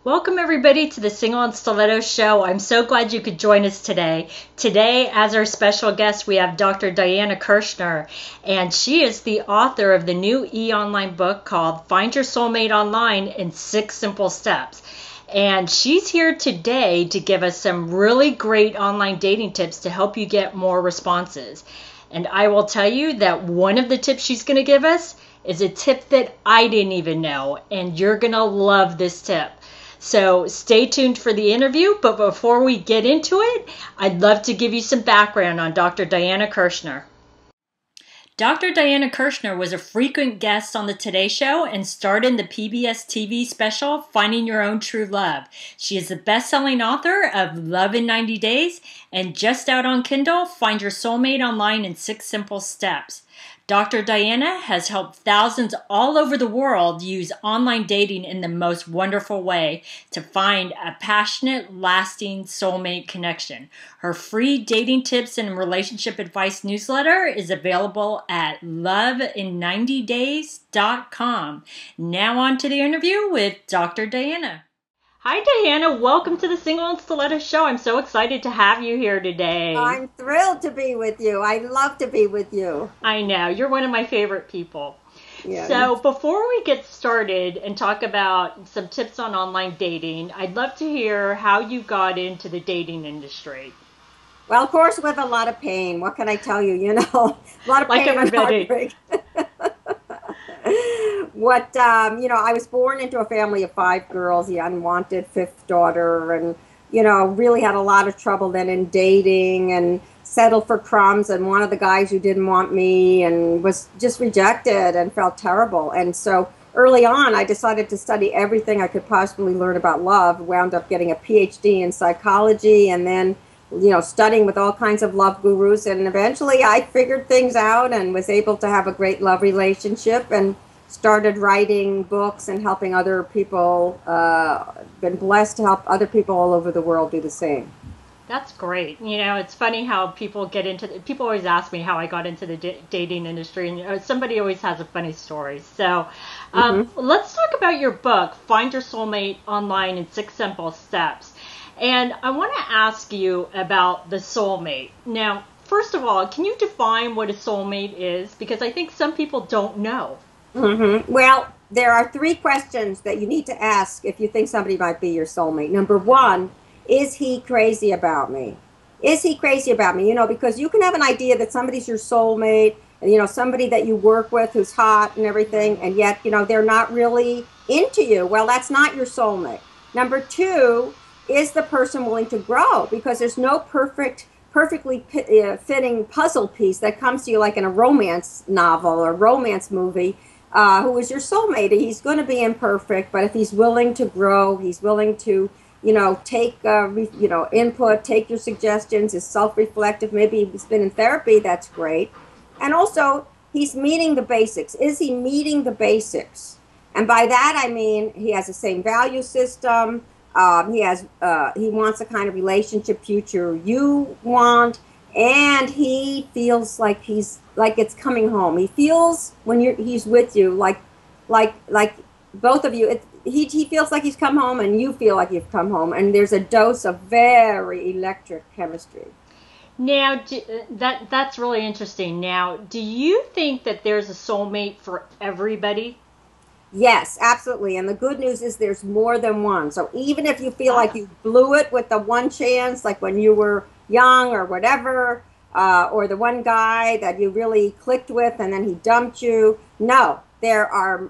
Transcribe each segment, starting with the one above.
Welcome everybody to the Single and Stiletto Show. I'm so glad you could join us today. Today, as our special guest, we have Dr. Diana Kirschner, and she is the author of the new e-online book called Find Your Soulmate Online in 6 Simple Steps. And she's here today to give us some really great online dating tips to help you get more responses. And I will tell you that one of the tips she's going to give us is a tip that I didn't even know, and you're going to love this tip. So stay tuned for the interview, but before we get into it, I'd love to give you some background on Dr. Diana Kirschner. Dr. Diana Kirschner was a frequent guest on the Today Show and starred in the PBS TV special, Finding Your Own True Love. She is the best-selling author of Love in 90 Days and just out on Kindle, Find Your Soulmate Online in 6 Simple Steps. Dr. Diana has helped thousands all over the world use online dating in the most wonderful way to find a passionate, lasting soulmate connection. Her free dating tips and relationship advice newsletter is available at loveinninetydays.com. Now on to the interview with Dr. Diana. Hi, Diana. Welcome to the Single and Stiletto Show. I'm so excited to have you here today. I'm thrilled to be with you. I love to be with you. I know. You're one of my favorite people. Yeah. So before we get started and talk about some tips on online dating, I'd love to hear how you got into the dating industry. Well, of course, with a lot of pain. What can I tell you? You know, a lot of pain and heartbreak. I was born into a family of 5 girls, the unwanted 5th daughter, and, really had a lot of trouble then in dating and settled for crumbs, and one of the guys who didn't want me and was just rejected and felt terrible. And so early on, I decided to study everything I could possibly learn about love, wound up getting a PhD in psychology, and then studying with all kinds of love gurus, and eventually I figured things out and was able to have a great love relationship and started writing books and helping other people, been blessed to help other people all over the world do the same. That's great. It's funny how people always ask me how I got into the dating industry, and somebody always has a funny story. So let's talk about your book, Find Your Soulmate Online in 6 Simple Steps. And I want to ask you about the soulmate. Now, first of all, can you define what a soulmate is? Because I think some people don't know. Well, there are 3 questions that you need to ask if you think somebody might be your soulmate. Number 1, is he crazy about me? Is he crazy about me? Because you can have an idea that somebody's your soulmate, and somebody that you work with who's hot and everything, and yet, they're not really into you. Well, that's not your soulmate. Number 2, is the person willing to grow? Because there's no perfectly fitting puzzle piece that comes to you like in a romance novel or romance movie. Who is your soulmate? He's going to be imperfect, but if he's willing to grow, he's willing to, take, input, take your suggestions, is self-reflective, maybe he's been in therapy, that's great. And also, he's meeting the basics. Is he meeting the basics? And by that, I mean, he has the same value system. He wants the kind of relationship future you want, and he feels like it's coming home. He feels when he's with you like both of you. He feels like he's come home, and you feel like you've come home, and there's a dose of very electric chemistry. Now, that's really interesting. Now, do you think that there's a soulmate for everybody? Yes, absolutely. And the good news is there's more than one. So even if you feel like you blew it with the one chance, like when you were young or whatever, or the one guy that you really clicked with and then he dumped you, no, there are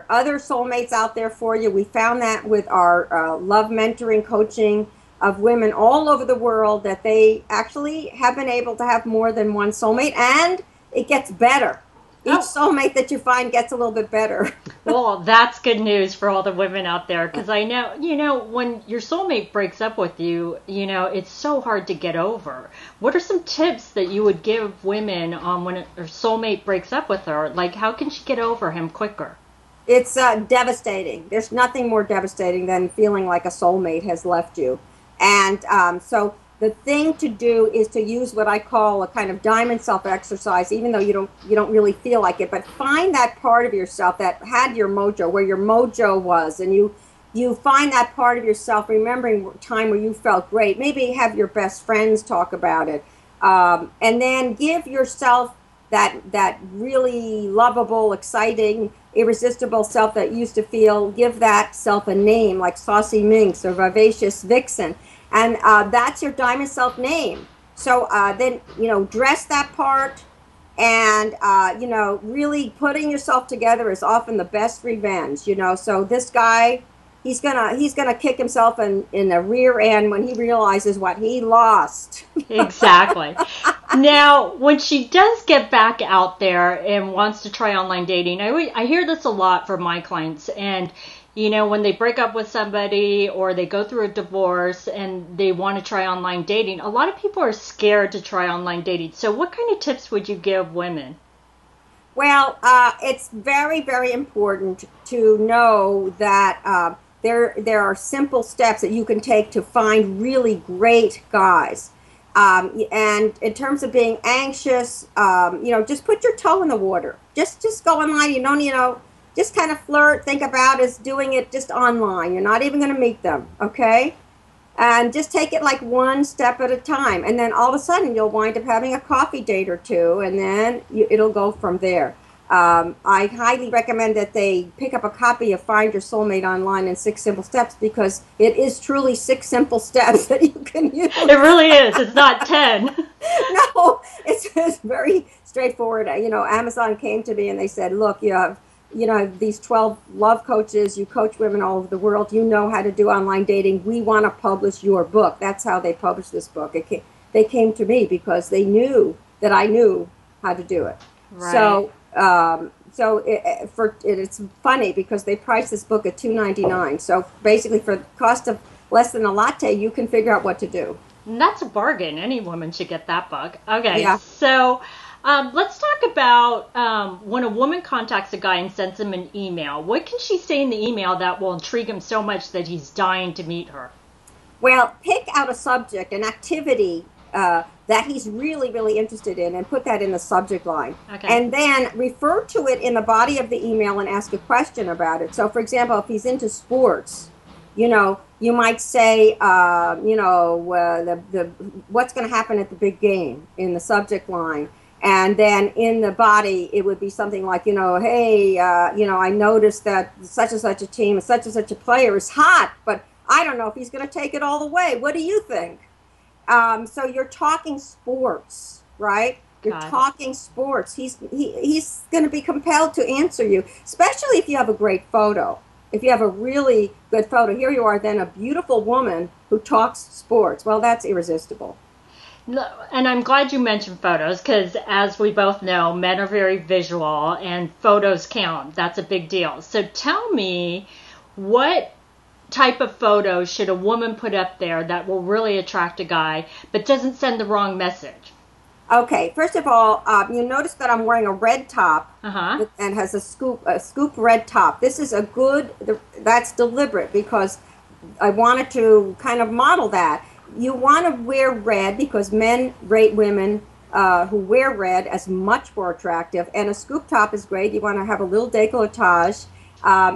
other soulmates out there for you. We found that with our love mentoring coaching of women all over the world, that they actually have been able to have more than one soulmate, and it gets better. Each soulmate that you find gets a little bit better. Well, that's good news for all the women out there, because I know, when your soulmate breaks up with you, it's so hard to get over. What are some tips that you would give women when her soulmate breaks up with her? Like, how can she get over him quicker? It's devastating. There's nothing more devastating than feeling like a soulmate has left you. And so the thing to do is to use what I call a kind of diamond self exercise, even though you don't really feel like it. But find that part of yourself that had your mojo, where your mojo was, and you you find that part of yourself, remembering time where you felt great. Maybe have your best friends talk about it, and then give yourself that really lovable, exciting, irresistible self that you used to feel. Give that self a name, like Saucy Minx or Vivacious Vixen, and that's your diamond self name. So then, dress that part, and really putting yourself together is often the best revenge. So this guy, he's gonna kick himself in the rear end when he realizes what he lost. Exactly. Now, when she does get back out there and wants to try online dating, I hear this a lot from my clients. And, when they break up with somebody or they go through a divorce and they want to try online dating, a lot of people are scared to try online dating. So what kind of tips would you give women? Well, it's very, very important to know that there are simple steps that you can take to find really great guys. And in terms of being anxious, just put your toe in the water. Just go online. You don't, just kind of flirt. Think about is doing it just online. You're not even going to meet them, okay? And just take it like one step at a time. And then all of a sudden you'll wind up having a coffee date or two, and then it'll go from there. I highly recommend that they pick up a copy of Find Your Soulmate Online in 6 Simple Steps, because it is truly 6 simple steps that you can use. It really is. It's not 10. No, it's very straightforward. Amazon came to me and they said, look, you have these 12 love coaches, you coach women all over the world, you know how to do online dating, we want to publish your book. That's how they published this book. They came to me because they knew that I knew how to do it. Right. So it's funny because they priced this book at $2.99. So basically, for the cost of less than a latte, you can figure out what to do. And that's a bargain. Any woman should get that book. Okay, yeah. So let's talk about when a woman contacts a guy and sends him an email. What can she say in the email that will intrigue him so much that he's dying to meet her? Well, pick out a subject, an activity that he's really, really interested in, and put that in the subject line. Okay. And then refer to it in the body of the email and ask a question about it. So, for example, if he's into sports, you might say, what's going to happen at the big game in the subject line. And then in the body, it would be something like, hey, I noticed that such and such a team, such and such a player is hot, but I don't know if he's going to take it all the way. What do you think? So you're talking sports, right? You're talking sports. He's going to be compelled to answer you, especially if you have a great photo. If you have a really good photo, here you are, then a beautiful woman who talks sports. Well, that's irresistible. And I'm glad you mentioned photos, because as we both know, men are very visual and photos count. That's a big deal. So tell me, what type of photos should a woman put up there that will really attract a guy but doesn't send the wrong message? Okay, first of all, you notice that I'm wearing a red top and has a scoop red top. This is that's deliberate because I wanted to kind of model that. You want to wear red because men rate women who wear red as much more attractive, and a scoop top is great. You want to have a little décolletage.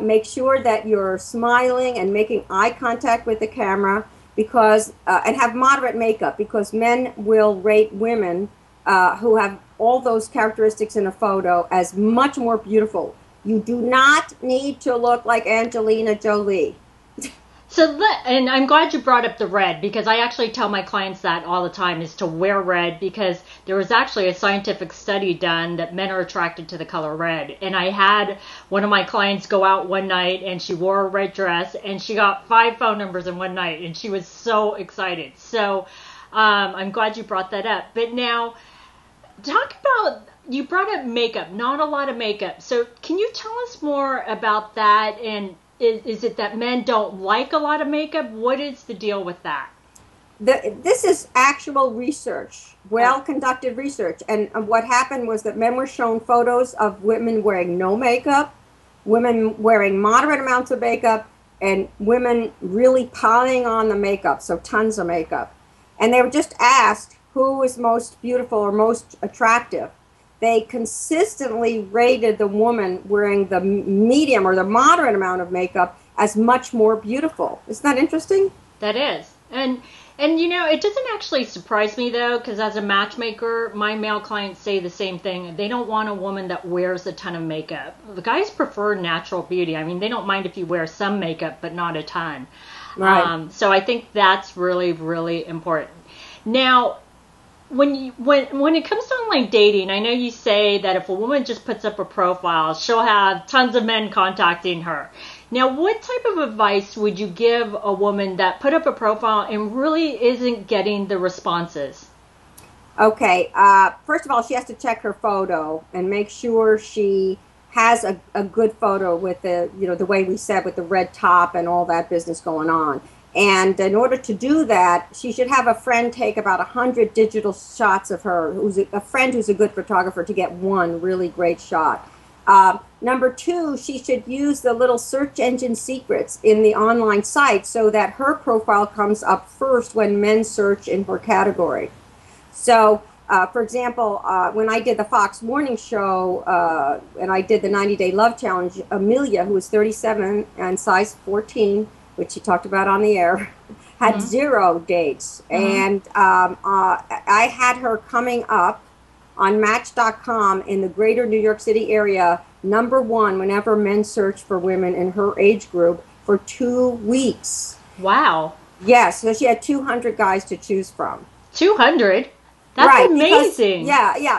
Make sure that you're smiling and making eye contact with the camera, because and have moderate makeup, because men will rate women who have all those characteristics in a photo as much more beautiful. You do not need to look like Angelina Jolie. And I'm glad you brought up the red, because I actually tell my clients that all the time, is to wear red, because there was actually a scientific study done that men are attracted to the color red. And I had one of my clients go out one night and she wore a red dress and she got 5 phone numbers in one night, and she was so excited. So I'm glad you brought that up. But now, talk about, you brought up makeup, not a lot of makeup. So can you tell us more about that? And is it that men don't like a lot of makeup? What is the deal with that? This is actual research, well-conducted research. And what happened was that men were shown photos of women wearing no makeup, women wearing moderate amounts of makeup, and women really piling on the makeup, so tons of makeup. And they were just asked who was most beautiful or most attractive. they consistently rated the woman wearing the medium or the moderate amount of makeup as much more beautiful. Isn't that interesting? That is. And you know, it doesn't actually surprise me though, because as a matchmaker, my male clients say the same thing. They don't want a woman that wears a ton of makeup. The guys prefer natural beauty. I mean, they don't mind if you wear some makeup, but not a ton. Right. So I think that's really, really important. Now, when it comes to online dating, I know you say that if a woman just puts up a profile, she'll have tons of men contacting her. Now, what type of advice would you give a woman that put up a profile and really isn't getting the responses? Okay. First of all, she has to check her photo and make sure she has a good photo with the way we said, with the red top and all that business going on. And in order to do that, she should have a friend take about 100 digital shots of her, who's a friend who's a good photographer, to get one really great shot. Number two, she should use the little search engine secrets in the online site so that her profile comes up first when men search in her category. So, for example, when I did the Fox Morning Show and I did the 90-Day Love Challenge, Amelia, who was 37 and size 14, which she talked about on the air, had 0 dates. And I had her coming up on Match.com in the greater New York City area, #1 whenever men search for women in her age group for 2 weeks. Wow. Yes, so she had 200 guys to choose from. 200? That's right, amazing.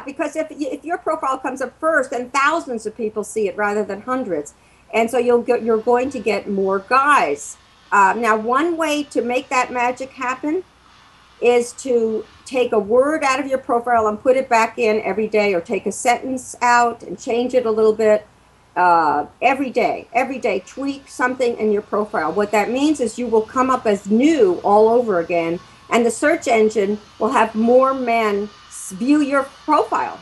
Because if your profile comes up first, then thousands of people see it rather than hundreds. And so you're going to get more guys. Now, one way to make that magic happen is to take a word out of your profile and put it back in every day, or take a sentence out and change it a little bit every day. Tweak something in your profile. What that means is you will come up as new all over again, and the search engine will have more men view your profile.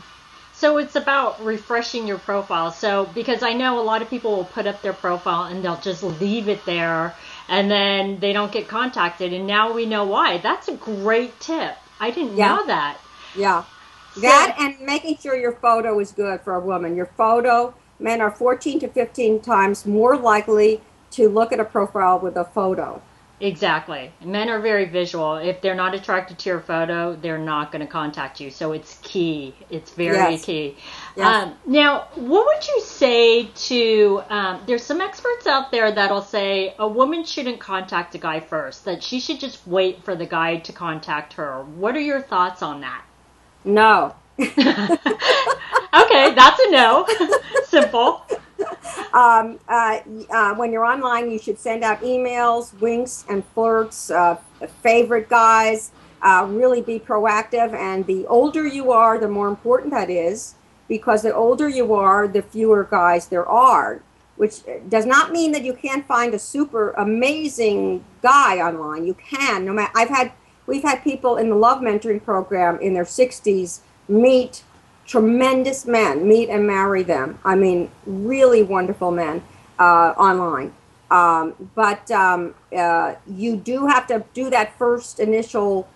So it's about refreshing your profile. So, because I know a lot of people will put up their profile and they'll just leave it there, and then they don't get contacted, and now we know why. That's a great tip. I didn't know that. Yeah. That, and making sure your photo is good for a woman. Your photo, men are 14 to 15 times more likely to look at a profile with a photo. Exactly. Men are very visual. If they're not attracted to your photo, they're not going to contact you. So it's key. It's very key. Yes. Now, what would you say to, there's some experts out there that'll say a woman shouldn't contact a guy first, that she should just wait for the guy to contact her. What are your thoughts on that? No. Okay, that's a no. Simple. When you're online, you should send out emails, winks and flirts, favorite guys, really be proactive. And the older you are, the more important that is, because the older you are, the fewer guys there are, which does not mean that you can't find a super amazing guy online. You can. No matter, we've had people in the love mentoring program in their 60s meet tremendous men, meet and marry them. I mean, really wonderful men online. But you do have to do that first initial,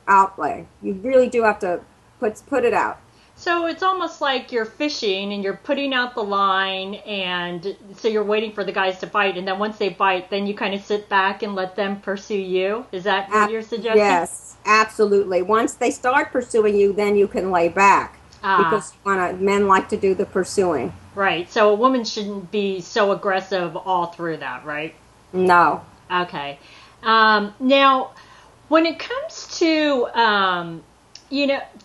outlay. You really do have to put it out. So it's almost like you're fishing and you're putting out the line, and so you're waiting for the guys to bite, and then once they bite, then you kind of sit back and let them pursue you. Is that what you're suggesting? Yes, absolutely. Once they start pursuing you, then you can lay back, because men like to do the pursuing. Right. So a woman shouldn't be so aggressive all through that, right? No. Okay. Now, when it comes to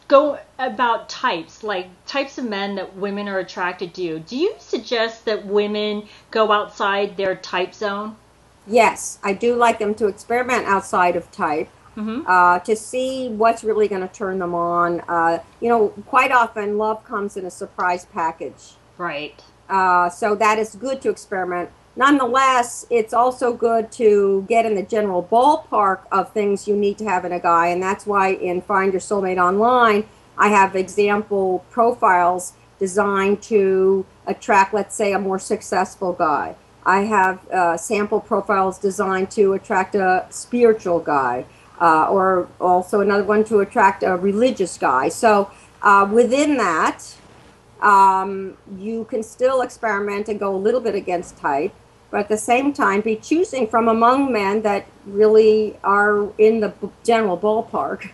go about types, like types of men that women are attracted to, do you suggest that women go outside their type zone? Yes, I do like them to experiment outside of type, to see what's really going to turn them on. Quite often love comes in a surprise package. Right. So that is good to experiment. Nonetheless, it's also good to get in the general ballpark of things you need to have in a guy, and that's why in Find Your Soulmate Online, I have example profiles designed to attract, let's say, a more successful guy. I have sample profiles designed to attract a spiritual guy, or also another one to attract a religious guy. So Within that, you can still experiment and go a little bit against type, but at the same time be choosing from among men that really are in the general ballpark.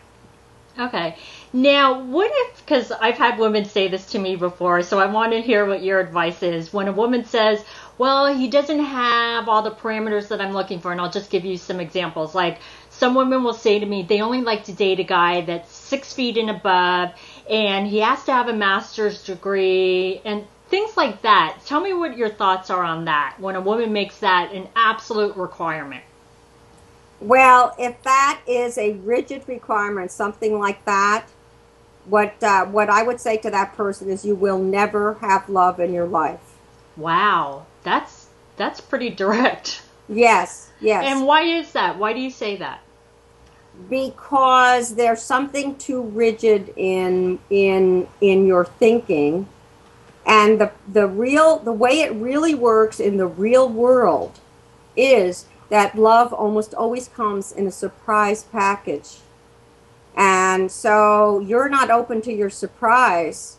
Okay. Now, what if, because I've had women say this to me before, so I want to hear what your advice is. When a woman says, well, he doesn't have all the parameters that I'm looking for, and I'll just give you some examples. Like, some women will say to me, they only like to date a guy that's 6 feet and above, and he has to have a master's degree, and things like that. Tell me what your thoughts are on that, when a woman makes that an absolute requirement. Well, if that is a rigid requirement, something like that, what I would say to that person is you will never have love in your life. Wow, that's pretty direct. Yes, yes. And why is that? Why do you say that? Because there's something too rigid in your thinking, and the way it really works in the real world is that love almost always comes in a surprise package. And so you're not open to your surprise,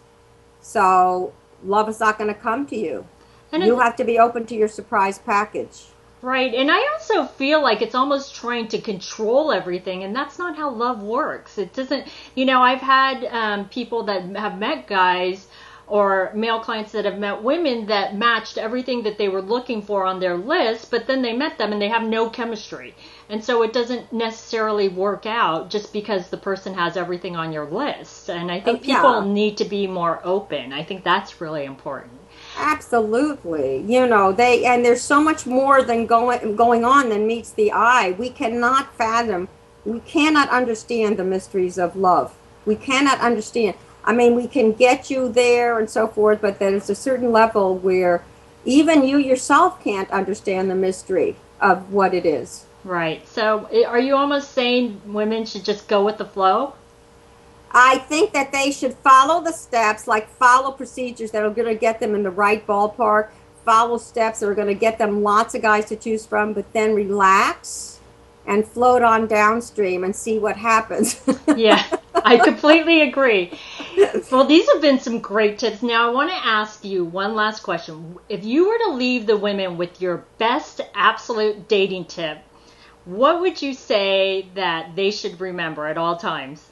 so love is not going to come to you. And You have to be open to your surprise package. right, and I also feel like it's almost trying to control everything, and that's not how love works. It doesn't, I've had people that have met guys or male clients that have met women that matched everything that they were looking for on their list, but then they met them and they have no chemistry. And so it doesn't necessarily work out just because the person has everything on your list. And I think people Yeah. need to be more open. I think that's really important. Absolutely. And there's so much more than going on than meets the eye. We cannot fathom, we cannot understand the mysteries of love. We cannot understand. I mean, we can get you there and so forth, but there's a certain level where even you yourself can't understand the mystery of what it is. Right. So are you almost saying women should just go with the flow? I think that they should follow the steps, like follow procedures that are going to get them in the right ballpark, follow steps that are going to get them lots of guys to choose from, but then relax and float on downstream and see what happens. Yeah, I completely agree. Well, these have been some great tips. Now, I want to ask you one last question. If you were to leave the women with your best absolute dating tip, what would you say that they should remember at all times?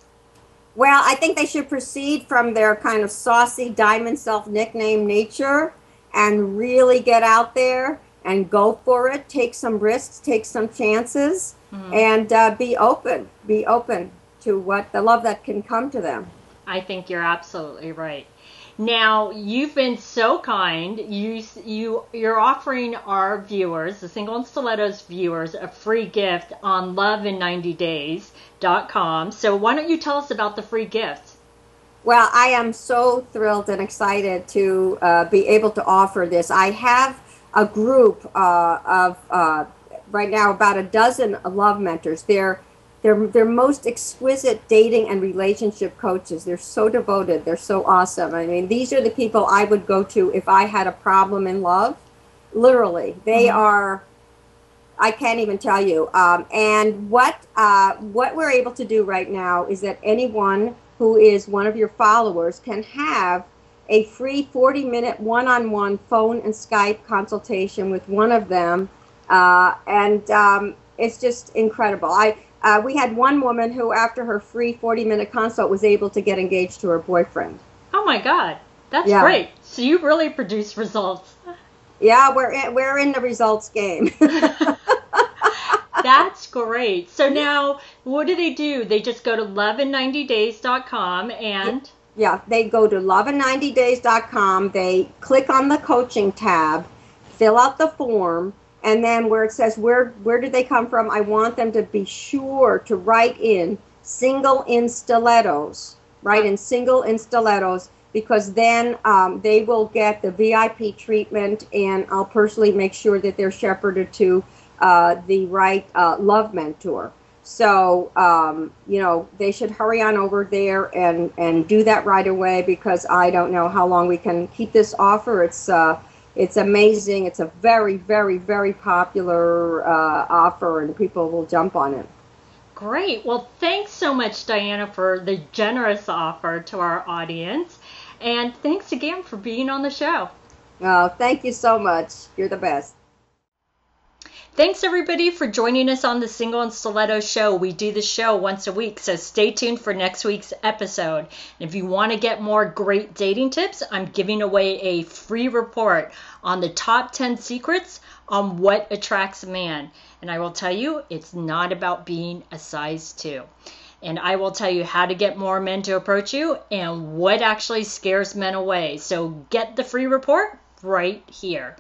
Well, I think they should proceed from their kind of saucy diamond self nickname nature and really get out there and go for it. Take some risks, take some chances, and be open. Be open to what the love that can come to them. I think you're absolutely right. Now, you've been so kind. You're offering our viewers, the Single and Stilettos viewers, a free gift on loveinninetydays.com. So why don't you tell us about the free gift? Well, I am so thrilled and excited to be able to offer this. I have a group of right now about a dozen love mentors. They're most exquisite dating and relationship coaches. They're so devoted. They're so awesome. I mean, these are the people I would go to if I had a problem in love. Literally, they are. I can't even tell you. And what we're able to do right now is that anyone who is one of your followers can have a free 40-minute one-on-one phone and Skype consultation with one of them, and it's just incredible. We had one woman who, after her free 40-minute consult, was able to get engaged to her boyfriend. Oh my God, that's Yeah. great. So you really produce results. Yeah, we're in the results game. That's great. So now, what do? They just go to loveinninetydays.com and... Yeah, they go to loveinninetydays.com. They click on the coaching tab, fill out the form, and then where it says where did they come from, I want them to be sure to write in single in stilettos, because then they will get the VIP treatment, and I'll personally make sure that they're shepherded to the right love mentor. So, they should hurry on over there and do that right away, because I don't know how long we can keep this offer. It's amazing. It's a very, very, very popular offer, and people will jump on it. Great. Well, thanks so much, Diana, for the generous offer to our audience. And thanks again for being on the show. Oh, thank you so much. You're the best. Thanks everybody for joining us on the Single and Stiletto Show. We do the show once a week, so stay tuned for next week's episode. And if you want to get more great dating tips, I'm giving away a free report on the top 10 secrets on what attracts a man. And I will tell you, it's not about being a size 2. And I will tell you how to get more men to approach you and what actually scares men away. So get the free report right here.